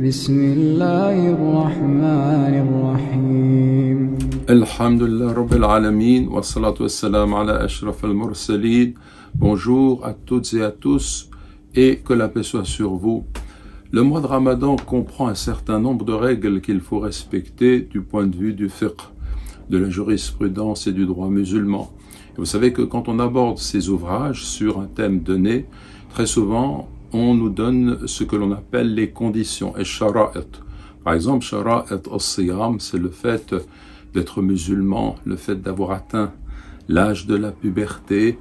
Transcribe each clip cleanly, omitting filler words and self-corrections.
بسم الله الرحمن الرحيم Alhamdulillah Rabbil Alameen wa salatu wassalam ala ashraf al-mursalin. Bonjour à toutes et à tous et que la paix soit sur vous. Le mois de Ramadan comprend un certain nombre de règles qu'il faut respecter du point de vue du fiqh, de la jurisprudence et du droit musulman. Et vous savez que quand on aborde ces ouvrages sur un thème donné, très souvent on nous donne ce que l'on appelle les conditions, et shara'it. Par exemple, shara'it as-siyam, c'est le fait d'être musulman, le fait d'avoir atteint l'âge de la puberté,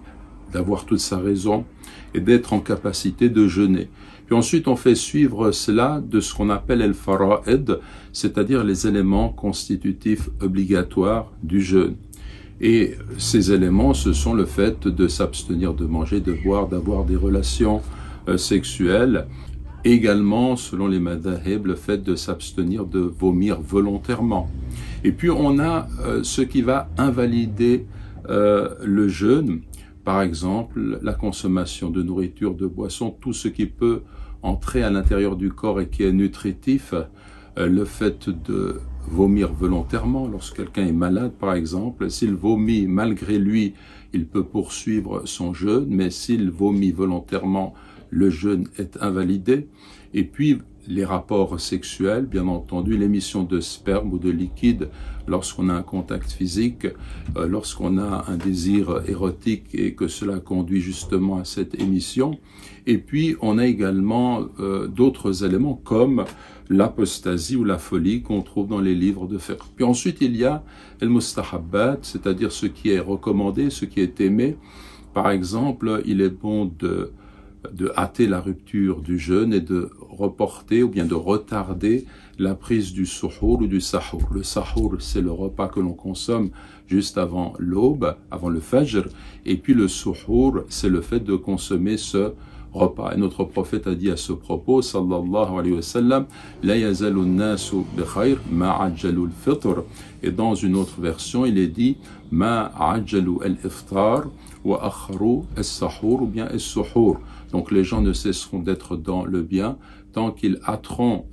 d'avoir toute sa raison et d'être en capacité de jeûner. Puis ensuite, on fait suivre cela de ce qu'on appelle el-fara'id, c'est-à-dire les éléments constitutifs obligatoires du jeûne. Et ces éléments, ce sont le fait de s'abstenir de manger, de boire, d'avoir des relations sexuelles. Également, selon les madhahib, le fait de s'abstenir de vomir volontairement. Et puis on a ce qui va invalider le jeûne, par exemple la consommation de nourriture, de boissons, tout ce qui peut entrer à l'intérieur du corps et qui est nutritif, le fait de vomir volontairement, lorsque quelqu'un est malade par exemple, s'il vomit malgré lui, il peut poursuivre son jeûne, mais s'il vomit volontairement, le jeûne est invalidé. Et puis les rapports sexuels, bien entendu, l'émission de sperme ou de liquide lorsqu'on a un contact physique, lorsqu'on a un désir érotique et que cela conduit justement à cette émission. Et puis on a également d'autres éléments comme l'apostasie ou la folie qu'on trouve dans les livres de fiqh. Puis ensuite il y a el-mustahabbat, c'est-à-dire ce qui est recommandé, ce qui est aimé. Par exemple, il est bon de hâter la rupture du jeûne et de reporter ou bien de retarder la prise du suhour ou du sahour. Le sahour, c'est le repas que l'on consomme juste avant l'aube, avant le fajr, et puis le suhour, c'est le fait de consommer ce repas. Et notre prophète a dit à ce propos, sallallahu alayhi wa sallam, la yazalu nasu bi khayr ma ajjalu al-fitr. Et dans une autre version, il est dit ma ajjalu al-iftar wa akharu al-sahour ou bien al-suhour. Donc les gens ne cesseront d'être dans le bien tant qu'ils hâteront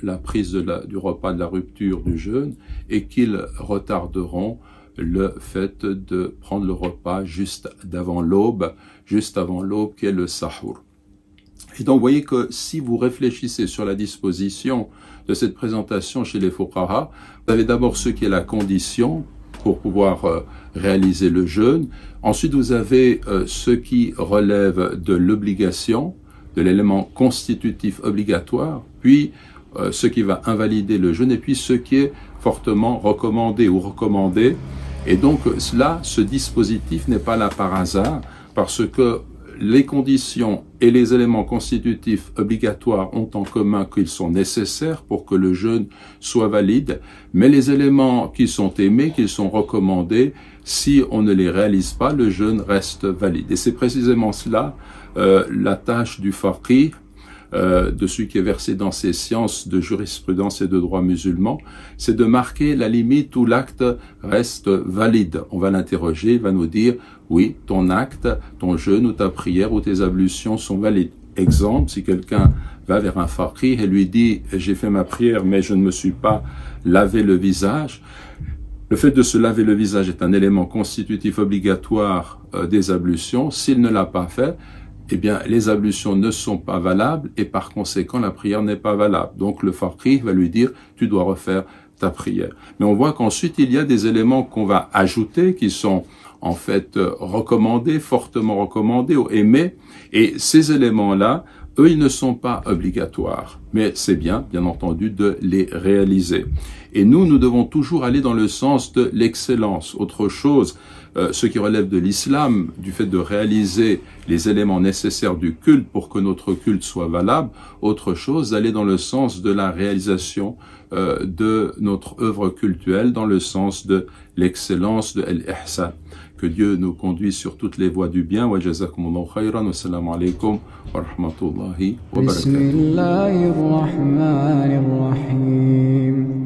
la prise du repas de la rupture du jeûne et qu'ils retarderont le fait de prendre le repas juste avant l'aube qui est le sahour. Et donc vous voyez que si vous réfléchissez sur la disposition de cette présentation chez les fuqaha, vous avez d'abord ce qui est la condition pour pouvoir réaliser le jeûne. Ensuite, vous avez ce qui relève de l'obligation, de l'élément constitutif obligatoire, puis ce qui va invalider le jeûne, et puis ce qui est fortement recommandé ou recommandé. Et donc là, ce dispositif n'est pas là par hasard, parce que les conditions et les éléments constitutifs obligatoires ont en commun qu'ils sont nécessaires pour que le jeûne soit valide, mais les éléments qui sont aimés, qui sont recommandés, si on ne les réalise pas, le jeûne reste valide. Et c'est précisément cela la tâche du faqih, de celui qui est versé dans ces sciences de jurisprudence et de droit musulman, c'est de marquer la limite où l'acte reste valide. On va l'interroger, il va nous dire, oui, ton acte, ton jeûne ou ta prière ou tes ablutions sont valides. Exemple, si quelqu'un va vers un faqih et lui dit, j'ai fait ma prière mais je ne me suis pas lavé le visage, le fait de se laver le visage est un élément constitutif obligatoire des ablutions. S'il ne l'a pas fait, eh bien, les ablutions ne sont pas valables et par conséquent, la prière n'est pas valable. Donc, le faqih va lui dire, tu dois refaire ta prière. Mais on voit qu'ensuite, il y a des éléments qu'on va ajouter qui sont en fait recommandés, fortement recommandés ou aimés. Et ces éléments-là, eux, ils ne sont pas obligatoires. Mais c'est bien entendu, de les réaliser. Et nous devons toujours aller dans le sens de l'excellence. Autre chose, ce qui relève de l'islam, du fait de réaliser les éléments nécessaires du culte pour que notre culte soit valable, autre chose, d'aller dans le sens de la réalisation de notre œuvre cultuelle, dans le sens de l'excellence de l'ihsan. Que Dieu nous conduise sur toutes les voies du bien. Wa jazakumullahu khayran. Wa salamu alaykum wa rahmatullahi wa barakatuh. بسم الله الرحمن الرحيم